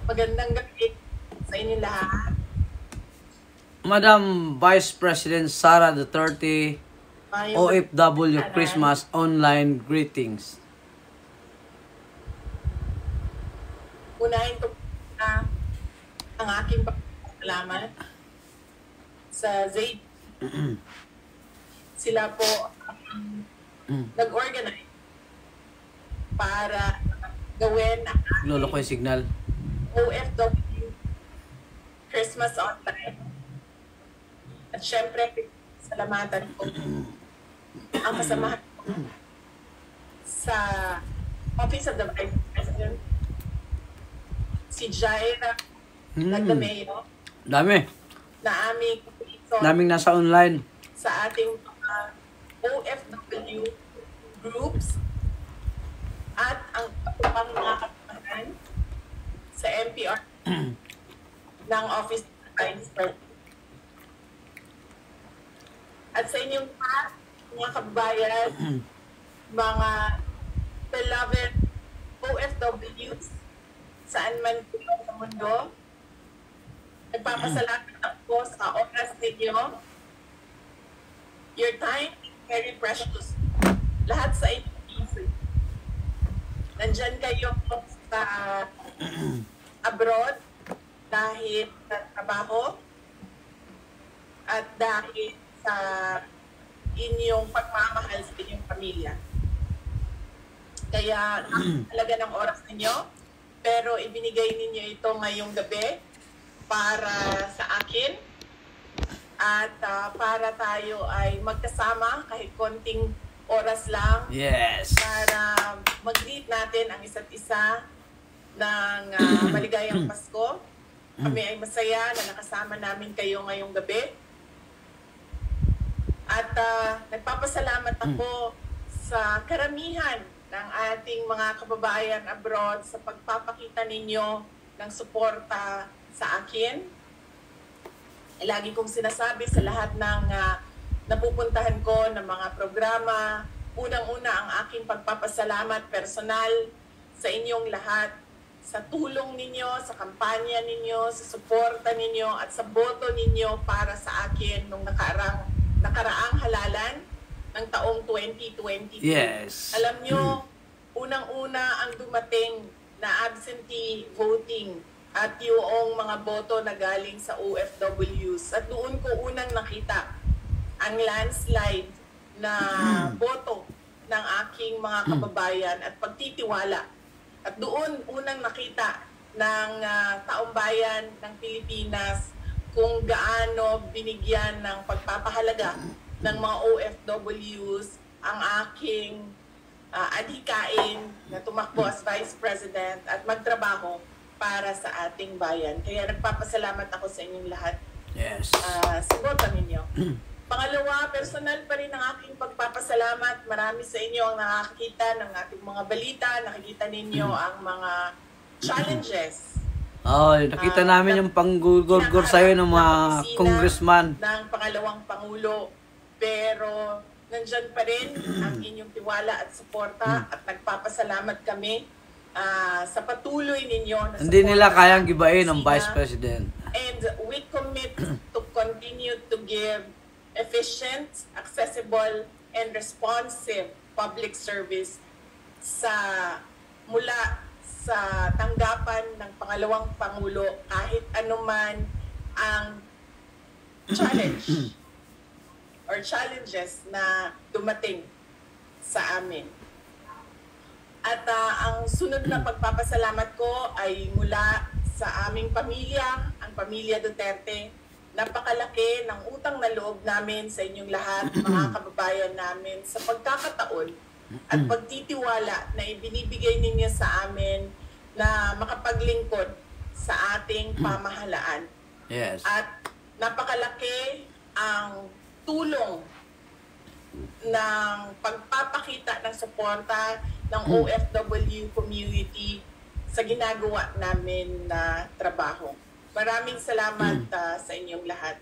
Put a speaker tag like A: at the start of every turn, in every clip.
A: Magandang gabi sa inyo lahat.
B: Madam Vice President Sara Duterte, OFW
A: Anan.
B: Christmas online greetings.
A: Unahin ko na ang aking pagpapalamat sa Zaid. Sila po nag-organize para gawin ang
B: Lolo ko yung signal.
A: OFW Christmas online. At syempre, salamatan ko ang kasamahan ko sa Office of the Vice President, si Jaira Nagdameo,
B: Dami.
A: na aming
B: Daming nasa online.
A: sa ating OFW groups at ang pang mga kapatid sa NPR ng Office of the Vice President. At sa inyong lahat, mga kababayan, mga beloved OFWs, saan man po sa mundo, nagpapasalamat ako sa oras ninyo. Your time is very precious. Lahat sa inyo, nandyan kayo sa abroad dahil sa trabaho at dahil sa inyong pagmamahal sa inyong pamilya. Kaya talaga ng oras ninyo, pero ibinigay ninyo ito ngayong gabi para sa akin at para tayo ay magkasama kahit konting oras lang.
B: Yes.
A: Para mag-greet natin ang isa't isa ng maligayang Pasko. Kami ay masaya na nakasama namin kayo ngayong gabi. At nagpapasalamat ako sa karamihan ng ating mga kababayan abroad sa pagpapakita ninyo ng suporta sa akin. Lagi kong sinasabi sa lahat ng napupuntahan ko ng mga programa, unang-una ang aking pagpapasalamat personal sa inyong lahat, sa tulong ninyo, sa kampanya ninyo, sa suporta ninyo at sa boto ninyo para sa akin nung nakaraang halalan ng taong 2022.
B: Yes.
A: Alam nyo, unang-una ang dumating na absentee voting at yung mga boto na galing sa OFWs. At doon ko unang nakita ang landslide na boto ng aking mga kababayan at pagtitiwala. At doon unang nakita ng taong bayan ng Pilipinas kung gaano binigyan ng pagpapahalaga ng mga OFWs ang aking adhikain na tumakbo as Vice President at magtrabaho para sa ating bayan. Kaya nagpapasalamat ako sa inyong lahat.
B: Yes.
A: Sa boto ninyo. Pangalawa, personal pa rin ang aking pagpapasalamat. Marami sa inyo ang nakakita ng ating mga balita. Nakikita ninyo ang mga challenges.
B: Nakita namin yung panggugurgur sa'yo ng mga congressman.
A: Ng pangalawang Pangulo. Pero nandyan pa rin ang inyong tiwala at suporta at nagpapasalamat kami sa patuloy ninyo na
B: Hindi nila kayang gibain ang Vice President.
A: And we commit to continue to give efficient, accessible, and responsive public service mula sa tanggapan ng pangalawang Pangulo kahit anuman ang challenge or challenges na dumating sa amin. At ang sunod na pagpapasalamat ko ay mula sa aming pamilya, ang pamilya Duterte. Napakalaki ng utang na loob namin sa inyong lahat, mga kababayan namin, sa pagkakataon at pagtitiwala na ibinibigay ninyo sa amin na makapaglingkod sa ating pamahalaan.
B: Yes.
A: At napakalaki ang tulong ng pagpapakita ng suporta ng OFW community sa ginagawa namin na trabaho. Maraming salamat sa inyong lahat.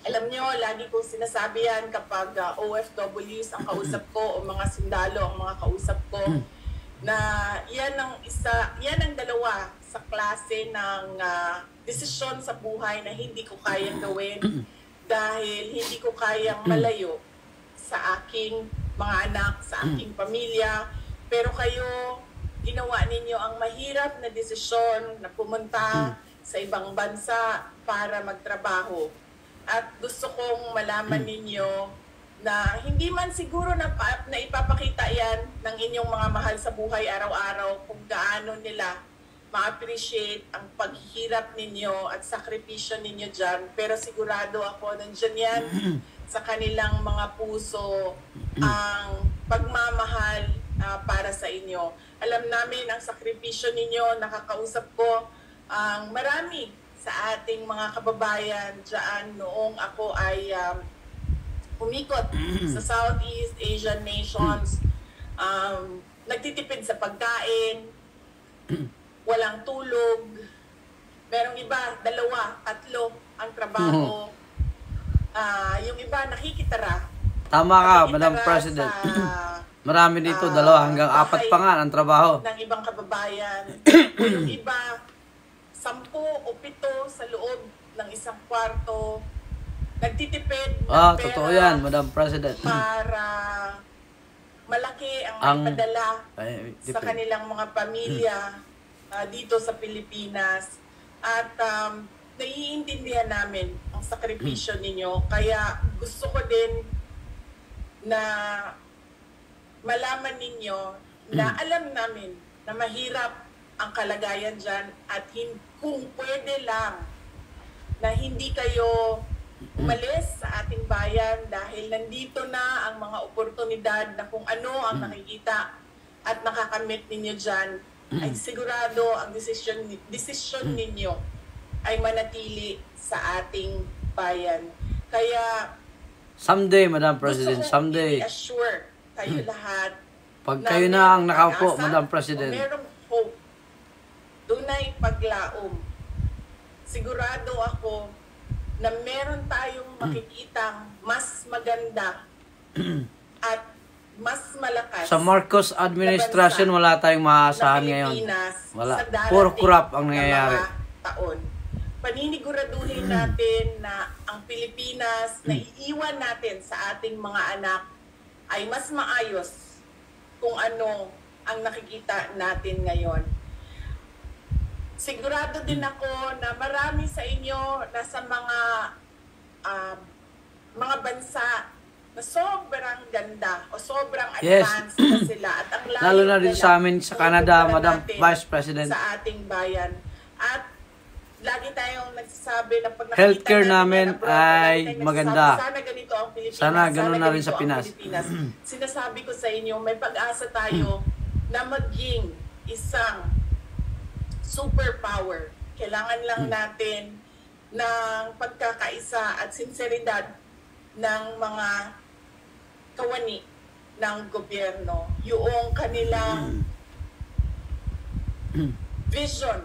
A: Alam nyo, lagi kong sinasabi yan kapag OFWs ang kausap ko o mga sundalo ang mga kausap ko, na yan ang dalawa sa klase ng desisyon sa buhay na hindi ko kayang gawin dahil hindi ko kayang malayo sa aking mga anak, sa aking pamilya. Pero kayo, ginawa ninyo ang mahirap na desisyon na pumunta sa ibang bansa para magtrabaho. At gusto kong malaman ninyo na hindi man siguro na ipapakita yan ng inyong mga mahal sa buhay araw-araw kung gaano nila ma-appreciate ang paghihirap ninyo at sakripisyo ninyo dyan. Pero sigurado ako nandyan yan sa kanilang mga puso ang pagmamahal para sa inyo. Alam namin ang sakripisyo ninyo, nakakausap ko ang marami sa ating mga kababayan dyan noong ako ay umikot sa Southeast Asian nations, nagtitipid sa pagkain, walang tulog, merong iba, 2, 3 ang trabaho, yung iba nakikitara.
B: Tama ka, Madam President. Marami dito, 2 hanggang 4 pa nga ang trabaho.
A: Ng ibang kababayan. Yung iba, 10 o 7 sa loob ng isang kwarto. Nagtitipid ng pera.
B: Totoo yan, Madam President.
A: Para malaki ang ipadala sa kanilang mga pamilya dito sa Pilipinas. At naiintindihan namin ang sakripisyo ninyo. Kaya gusto ko din na malaman ninyo na alam namin na mahirap ang kalagayan dyan at kung pwede lang na hindi kayo umalis sa ating bayan dahil nandito na ang mga oportunidad na kung ano ang nakikita at nakakamit ninyo dyan, ay sigurado ang desisyon ninyo ay manatili sa ating bayan. Kaya
B: someday, Madam President, someday.
A: I-assure kayo lahat.
B: Pag kayo na ang nakaupo, Madam President.
A: Kung merong hope, dunay paglaom. Sigurado ako na meron tayong makikitang mas maganda at mas malakas.
B: Sa Marcos administration, wala tayong maasahan ngayon. Wala. Puro corrupt ang nangyayari.
A: Taon. Paniniguraduhin natin na ang Pilipinas na iiwan natin sa ating mga anak ay mas maayos kung ano ang nakikita natin ngayon. Sigurado din ako na marami sa inyo nasa mga bansa na sobrang ganda o sobrang advanced na sila. At ang
B: lalo na din sa amin sa Canada, Madam Vice President.
A: Sa ating bayan. At lagi tayong nagsasabi na pag
B: healthcare namin ay maganda.
A: Sana ganito ang Pilipinas.
B: Sana ganun na rin sa Pinas.
A: Sinasabi ko sa inyo, may pag-asa tayo na maging isang superpower. Kailangan lang natin ng pagkakaisa at sinseridad ng mga kawani ng gobyerno. Yung kanilang vision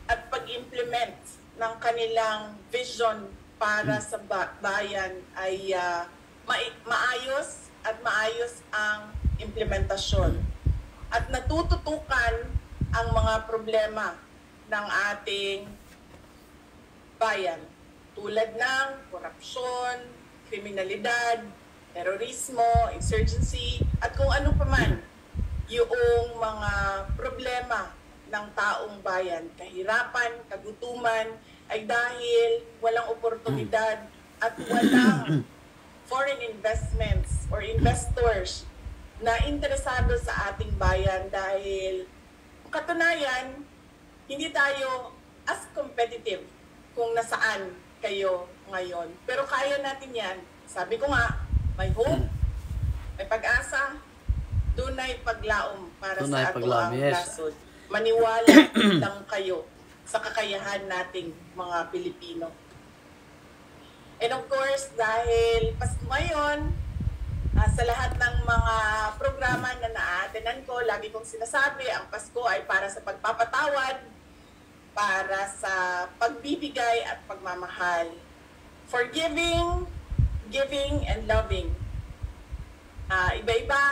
A: at pag-implement ng kanilang vision para sa bayan ay maayos at maayos ang implementasyon. At natututukan ang mga problema ng ating bayan tulad ng korupsyon, kriminalidad, terorismo, insurgency, at kung ano pa man yung mga problema ng taong bayan. Kahirapan, kagutuman ay dahil walang oportunidad at walang foreign investments or investors na interesado sa ating bayan dahil katunayan, hindi tayo as competitive kung nasaan kayo ngayon. Pero kaya natin yan. Sabi ko nga, may hope, may pag-asa, dunay paglaom para sa ato ang lasod. Maniwala lang kayo sa kakayahan nating mga Pilipino. And of course, dahil Pasko ngayon, sa lahat ng mga programa na na-attenan ko, lagi kong sinasabi, ang Pasko ay para sa pagpapatawad, para sa pagbibigay at pagmamahal. Forgiving, giving, and loving. Iba-iba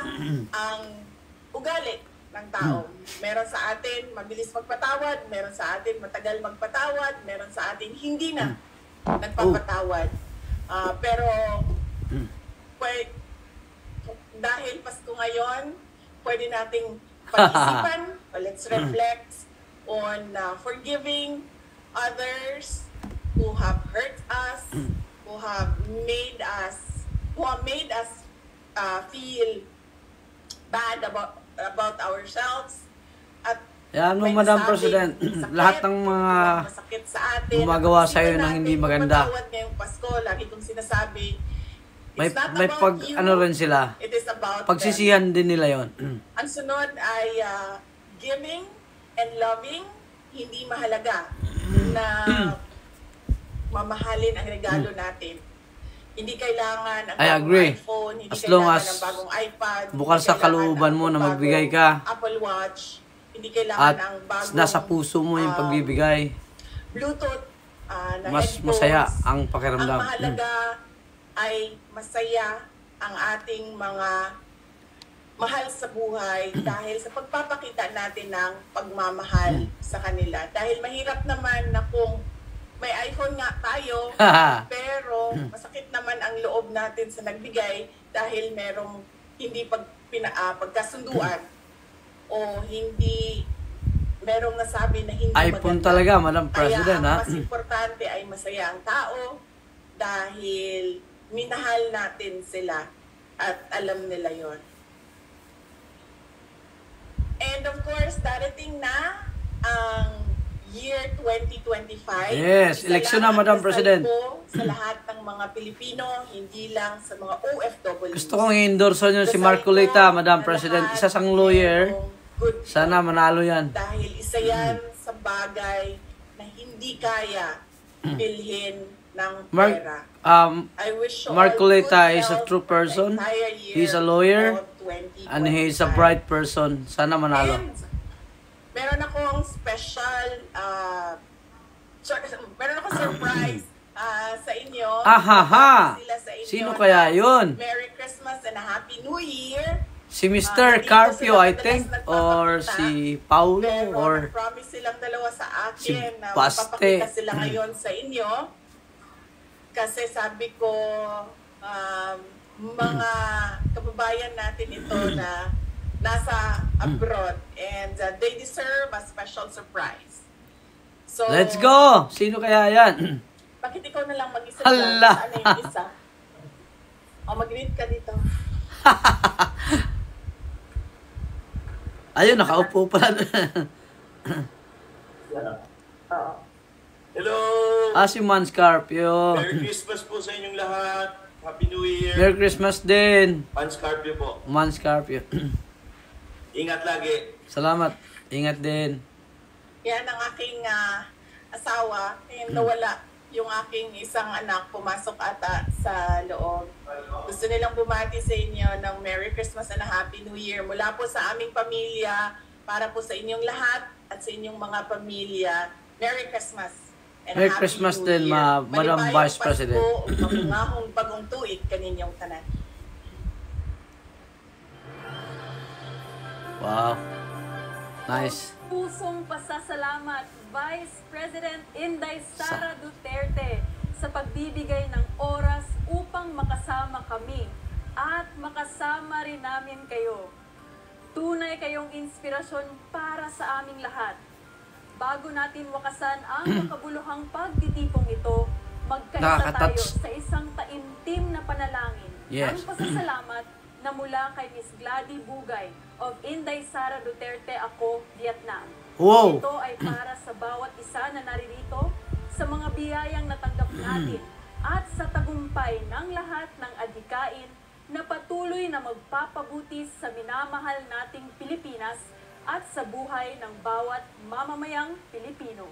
A: ang ugali ng tao. Meron sa atin mabilis magpatawad, meron sa atin matagal magpatawad, meron sa atin hindi na nagpapatawad. Pero dahil Pasko ngayon, pwede nating pag-isipan, let's reflect on forgiving others who have hurt us, who made us feel bad about ourselves. At
B: yan mo, Madam President, lahat ng mga gumagawa sa'yo ng hindi maganda.
A: Ngayong Pasko, lagi kong sinasabi,
B: may pag you, ano rin sila, pagsisihan din nila yon.
A: Ang sunod ay giving and loving, hindi mahalaga na mamahalin ang regalo natin. Hindi kailangan ang bagong iPhone, hindi kailangan ang bagong iPad,
B: bukal sa kalooban mo na magbigay ka,
A: Apple Watch, hindi kailangan
B: at
A: ang bagong
B: nasa puso mo yung pagbibigay.
A: Bluetooth na
B: mas
A: headphones.
B: Masaya ang pakiramdam.
A: Ang mahalaga ay masaya ang ating mga mahal sa buhay dahil sa pagpapakita natin ng pagmamahal sa kanila. Dahil mahirap naman na kung may iPhone nga tayo, pero masakit naman ang loob natin sa nagbigay dahil merong hindi pagkasunduan o hindi merong nasabi na hindi
B: iPhone
A: maganda.
B: talaga, Madam President.
A: Kaya ang mas importante ay masaya ang tao dahil minahal natin sila at alam nila yon. And of course, darating na ang year 2025.
B: Yes, eleksyon na, Madam President.
A: Sa lahat ng mga Pilipino, hindi lang sa mga OFW.
B: Gusto kong i-endorse nyo si Marcolita, Madam President. Isa sang lawyer. Sana manalo yan.
A: Dahil isa yan sa bagay na hindi kaya bilhin ng pera.
B: Marcolita is a true person. He's a lawyer. And he's a bright person. Sana manalo.
A: And meron akong special, meron akong surprise sa inyo.
B: Ahaha! Sino kaya yun?
A: Merry Christmas and a Happy New Year.
B: Si Mr. Carpio, I think, or si Paulo, or
A: promise silang dalawa sa akin
B: si
A: na
B: Paste.
A: magpapakita sila ngayon sa inyo. Kasi sabi ko, mga kababayan natin ito na nasa abroad and they deserve a special surprise. So,
B: let's go! Sino kaya yan?
A: Bakit ikaw na lang mag-isa
B: Hala!
A: dyan? Ano yung isa? O, mag-read ka dito.
B: Ayun, nakaupo pala.
C: Hello!
B: Si Man Scarpio.
C: Merry Christmas po sa inyong lahat. Happy New Year.
B: Merry Christmas din.
C: Man Scarpio po.
B: Man Scarpio.
C: Ingat lagi.
B: Salamat. Ingat din.
A: Yan ang aking asawa. Ngayon nawala yung aking isang anak, pumasok ata sa loob. Gusto nilang bumati sa inyo ng Merry Christmas and a Happy New Year mula po sa aming pamilya, para po sa inyong lahat at sa inyong mga pamilya. Merry Christmas and
B: Merry
A: a Happy
B: Christmas
A: New
B: din,
A: Year.
B: Madam Vice President.
A: Magungahong bagong tuig kaninyong tanan.
B: Wow. Nice.
D: Pusong pasasalamat, Vice President Inday Sara Duterte, sa pagbibigay ng oras upang makasama kami at makasama rin namin kayo. Tunay kayong inspirasyon para sa aming lahat. Bago natin wakasan ang makabuluhang pagtitipong ito, magkaisa tayo sa isang taimtim na panalangin.
B: Yes.
D: Ang pasasalamat na mula kay Miss Gladys Bugay of Inday Sara Duterte Ako, Vietnam.
B: Wow.
D: Ito ay para sa bawat isa na naririto, sa mga biyayang natanggap natin, at sa tagumpay ng lahat ng adhikain na patuloy na magpapabuti sa minamahal nating Pilipinas at sa buhay ng bawat mamamayang Pilipino.